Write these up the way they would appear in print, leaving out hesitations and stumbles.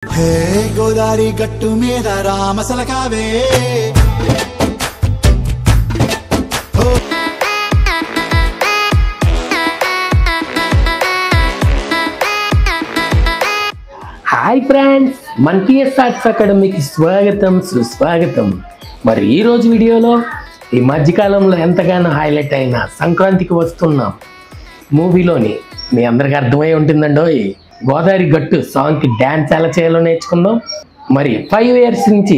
హే గోదారి గట్టు మీద రామసలకావే hi friends, మన టీఎస్ ఆర్ట్స్ అకాడమీకి స్వాగతం సుస్వాగతం. మరి ఈరోజు వీడియోలో ఈ మధ్యకాలంలో ఎంతగానో హైలైట్ అయిన సంక్రాంతికి వస్తున్నాం మూవీలోని మీ అందరికి అర్థమై ఉంటుందండో ఈ గోదావరి గట్టు సాంగ్కి డ్యాన్స్ ఎలా చేయాలో నేర్చుకుందాం. మరి 5 years నుంచి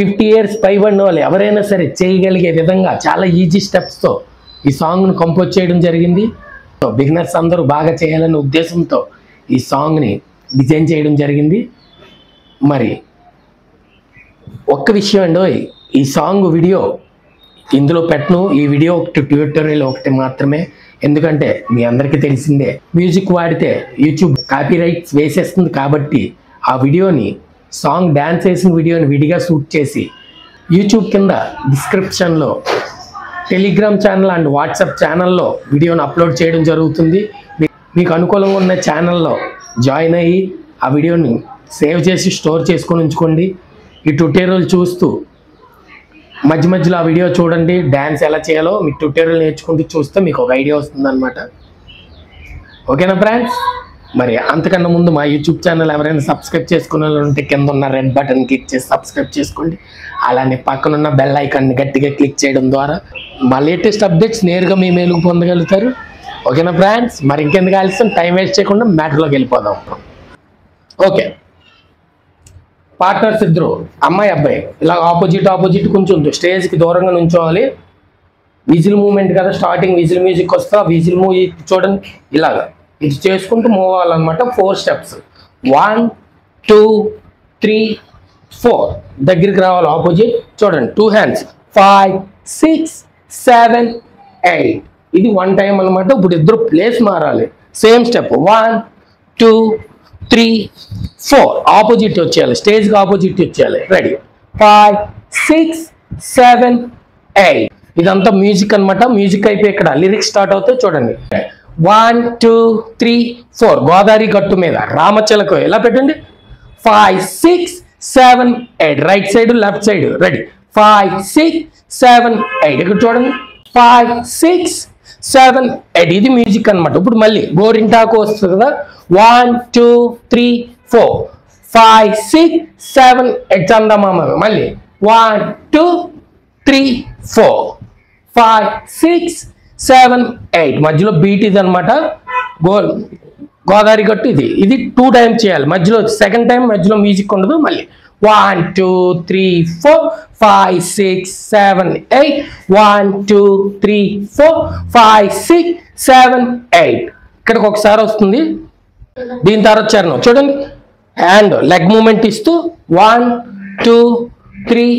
50 years పైబడిన వాళ్ళు ఎవరైనా సరే చేయగలిగే విధంగా చాలా ఈజీ స్టెప్స్తో ఈ సాంగ్ను కంపోజ్ చేయడం జరిగింది. సో బిగినర్స్ అందరూ బాగా చేయాలనే ఉద్దేశంతో ఈ సాంగ్ని డిజైన్ చేయడం జరిగింది. మరి ఒక్క విషయం అండి, ఈ సాంగ్ వీడియో ఇందులో పెట్టను. ఈ వీడియో ఒకటి ట్యూటోరియల్ ఒకటి మాత్రమే. ఎందుకంటే మీ అందరికీ తెలిసిందే మ్యూజిక్ వాడితే యూట్యూబ్ కాపీ రైట్స్ వేసేస్తుంది. కాబట్టి ఆ వీడియోని సాంగ్ డ్యాన్స్ వేసిన వీడియోని విడిగా షూట్ చేసి యూట్యూబ్ కింద డిస్క్రిప్షన్లో టెలిగ్రామ్ ఛానల్ అండ్ వాట్సాప్ ఛానల్లో వీడియోని అప్లోడ్ చేయడం జరుగుతుంది. మీకు అనుకూలంగా ఉన్న ఛానల్లో జాయిన్ అయ్యి ఆ వీడియోని సేవ్ చేసి స్టోర్ చేసుకొని ఉంచుకోండి. ఈ ట్యూటోరియల్ చూస్తూ మధ్య మధ్యలో ఆ వీడియో చూడండి. డ్యాన్స్ ఎలా చేయాలో మీకు ట్యూటోరియల్ నేర్చుకుంటూ చూస్తే మీకు ఒక ఐడియా వస్తుందన్నమాట. ఓకేనా ఫ్రెండ్స్? మరి అంతకన్నా ముందు మా యూట్యూబ్ ఛానల్ ఎవరైనా సబ్స్క్రైబ్ చేసుకునే ఉంటే కింద ఉన్న రెడ్ బటన్ క్లిక్ చేసి సబ్స్క్రైబ్ చేసుకోండి. అలానే పక్కనున్న బెల్ ఐకాన్ని గట్టిగా క్లిక్ చేయడం ద్వారా మా లేటెస్ట్ అప్డేట్స్ నేరుగా మీ మెయిల్కి పొందగలుగుతారు. ఓకేనా ఫ్రెండ్స్? మరి ఇంకెందుకు ఆలస్యం, టైం వేస్ట్ చేయకుండా మ్యాటర్లోకి వెళ్ళిపోదాం. ఓకే, పార్ట్నర్స్ ఇద్దరు అమ్మాయి అబ్బాయి ఇలా ఆపోజిట్ కొంచెం స్టేజ్కి దూరంగా నుంచోవాలి. విజిల్ మూమెంట్ కదా, స్టార్టింగ్ విజిల్ మ్యూజిక్ వస్తా విజిల్ మ్యూజిక్ చూడండి ఇలాగా ఇది చేసుకుంటూ మూవ్ అవ్వాలన్నమాట. 4 steps 1 2 3 4 దగ్గరికి రావాలి. ఆపోజిట్ చూడండి 2 hands 5 6 7 8 ఇది 1 time అనమాట. ఇప్పుడు ఇద్దరు ప్లేస్ మారాలి. సేమ్ స్టెప్ 1 2 3 4 ఆపోజిట్ వచ్చేయాలి. స్టేజ్కి ఆపోజిట్ వచ్చేయాలి. రెడీ 5 6 7 8 ఇదంతా మ్యూజిక్ అనమాట. మ్యూజిక్ అయిపోయి ఇక్కడ లిరిక్స్ స్టార్ట్ అవుతాయి. చూడండి 1 2 3 4 గోదావరి గట్టు మీద రామచిలక ఇలా పెట్టండి. 5 6 7 8 right side left side. Ready 5 6 7 8 ఇక్కడ చూడండి 5 6 7 8 ఇది మ్యూజిక్ అనమాట. ఇప్పుడు మళ్ళీ గోరింటాకు వస్తుంది కదా 1 2 3 4 5 6 7 8 చందమామ మళ్ళీ 1 2 3 4 5 6 7 8 మధ్యలో బీట్ ఇది అనమాట. గోదావరి గట్టు ఇది 2 times చేయాలి. మధ్యలో సెకండ్ టైం మధ్యలో మ్యూజిక్ ఉండదు. మళ్ళీ 1 2 3 4 5 6 7 8 1 2 3 4 5 6 7 8 ఇక్కడికి ఒకసారి వస్తుంది. దీని తర్వాత చరణం చూడండి. హ్యాండ్ లెగ్ మూమెంట్ ఇస్తూ 1 2 3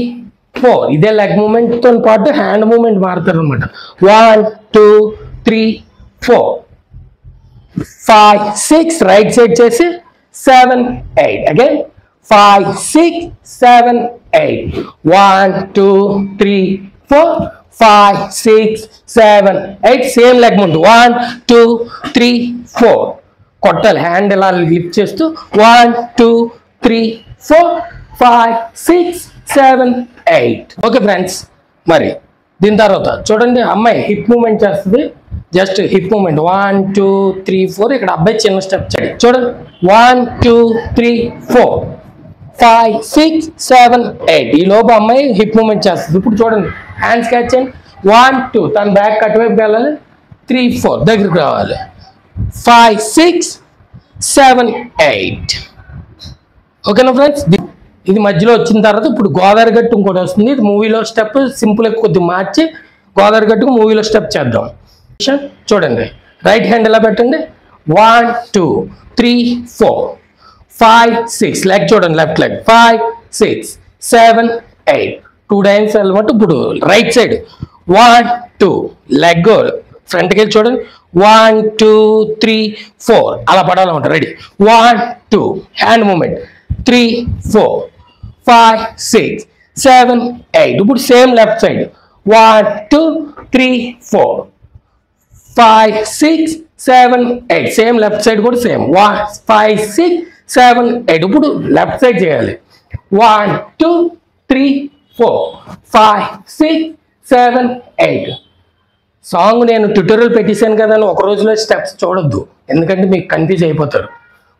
4 ఇదే లెగ్ మూమెంట్తో పాటు హ్యాండ్ మూమెంట్ మారుతారు అనమాట. 1 2 3 4 5 6 రైట్ సైడ్ చేసి 7 8 అగైన్ 5 6 7 8 1 2 3 4 5 6 7 8 సేమ్ లెగ్ మూమెంట్ 1 2 3 4 కొట్టాలి. హ్యాండ్ ఇలా లిఫ్ట్ చేస్తూ 1 2 3 4 5 6 7 8 ఓకే ఫ్రెండ్స్? మరి దీని తర్వాత చూడండి అమ్మాయి హిప్ మూమెంట్ చేస్తుంది. జస్ట్ హిప్ మూమెంట్ 1 2 3 4 ఇక్కడ అబ్బాయి చిన్న స్టెప్ చేయండి. చూడండి 1 2 3 4 5 6 7 8 ఈ లోపు అమ్మాయి హిప్ మూమెంట్ చేస్తుంది. ఇప్పుడు చూడండి హ్యాండ్స్ క్యాచ్ చేయండి. 1 2 తన బ్యాక్ అటువైపు వెళ్ళాలి. 3 4 దగ్గరికి రావాలి. 5 6 7 8 ఓకేనా ఫ్రెండ్స్? ఇది మధ్యలో వచ్చిన తర్వాత ఇప్పుడు గోదావరి గట్టు ఇంకోటి వస్తుంది. ఇది మూవీలో స్టెప్ సింపుల్గా కొద్దిగా మార్చి గోదావరి గట్టుకు మూవీలో స్టెప్ చేద్దాం. చూడండి రైట్ హ్యాండ్ ఎలా పెట్టండి. 1 2 3 4 5 6 లెగ్ చూడండి లెఫ్ట్ లెగ్ 5 6 7 8 2 times అనమాట. ఇప్పుడు రైట్ సైడ్ 1 2 లెగ్ ఫ్రంట్కి వెళ్ళి చూడండి 1 2 3 4 అలా పడాలన్నమాట. రెడీ 1 2 హ్యాండ్ మూమెంట్ 3 4 5 6 7 8 ఇప్పుడు same left side 1 2 3 4 5 6 7 8 same left side కూడా సేమ్ 5 6 7 8. ఇప్పుడు లెఫ్ట్ సైడ్ చేయాలి. 1 2 3 4 5 6 7 8. సాంగ్ నేను ట్యూటోరియల్ పెట్టేశాను కదా అని ఒక రోజులో స్టెప్స్ చూడొద్దు, ఎందుకంటే మీకు కన్ఫ్యూజ్ అయిపోతారు.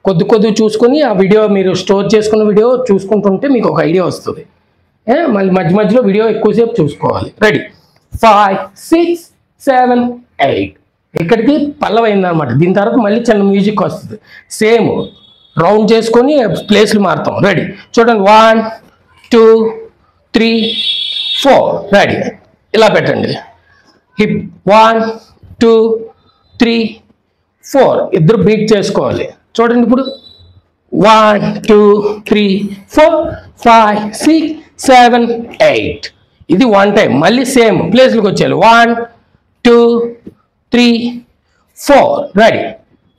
కొద్ది చూసుకొని ఆ వీడియో మీరు స్టోర్ చేసుకున్న వీడియో చూసుకుంటుంటే మీకు ఒక ఐడియా వస్తుంది. మళ్ళీ మధ్యలో వీడియో ఎక్కువసేపు చూసుకోవాలి. రెడీ 5 6 7 8. ఇక్కడికి పల్లవి అయిందనమాట. దీని తర్వాత మళ్ళీ చిన్న మ్యూజిక్ వస్తుంది. సేమ్ రౌండ్ చేసుకొని ప్లేస్లు మారుతాం. రెడీ చూడండి 1 2 3 4. రెడీ ఇలా పెట్టండి. హిప్ 1 2 3 4. ఇద్దరు బీట్ చేసుకోవాలి. చూడండి ఇప్పుడు 1 2 3 4 5 6 7 8. ఇది 1 టైం. మళ్ళీ సేమ్ ప్లేస్లకు వచ్చేయాలి. 1 2 3 4. రెడీ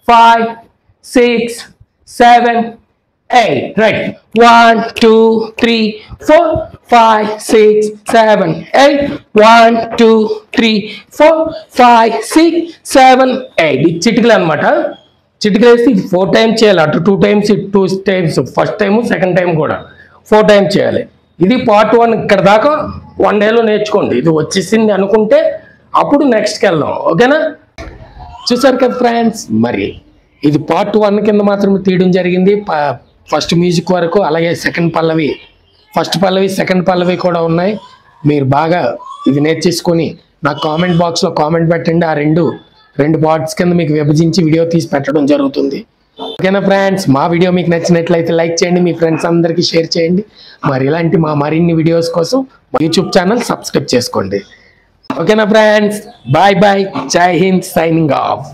5 6 7 8. రెడీ 1 2 3 4 5 6 7 8. 1 2 3 4 5 6 7 8. ఇది చిటికలు అనమాట. చిటికలు వేస్తే ఇది 4 టైమ్స్ చేయాలి. అటు 2 టైమ్స్ ఇటు 2 times. First time second time కూడా 4 టైమ్స్ చేయాలి. ఇది పార్ట్ 1. ఇక్కడ దాకా 1 డేలో నేర్చుకోండి. ఇది వచ్చేసింది అనుకుంటే అప్పుడు నెక్స్ట్కి వెళ్దాం. ఓకేనా? చూసారు కదా ఫ్రెండ్స్, మరి ఇది పార్ట్ 1 కింద మాత్రమే తీయడం జరిగింది. ఫస్ట్ మ్యూజిక్ వరకు, అలాగే సెకండ్ పల్లవి, ఫస్ట్ పల్లవి సెకండ్ పల్లవి కూడా ఉన్నాయి. మీరు బాగా ఇది నేర్చేసుకొని నాకు కామెంట్ బాక్స్లో కామెంట్ పెట్టండి. ఆ రెండు పార్ట్స్ కింద మీకు విభజించి వీడియో తీసి పెట్టడం జరుగుతుంది. ఓకేనా ఫ్రెండ్స్, మా వీడియో మీకు నచ్చినట్లయితే లైక్ చేయండి, మీ ఫ్రెండ్స్ అందరికీ షేర్ చేయండి. మరి ఇలాంటి మరిన్ని వీడియోస్ కోసం యూట్యూబ్ ఛానల్ సబ్స్క్రైబ్ చేసుకోండి. ఓకేనా ఫ్రెండ్స్, బాయ్ బాయ్, జై హింద్, సైనింగ్ ఆఫ్.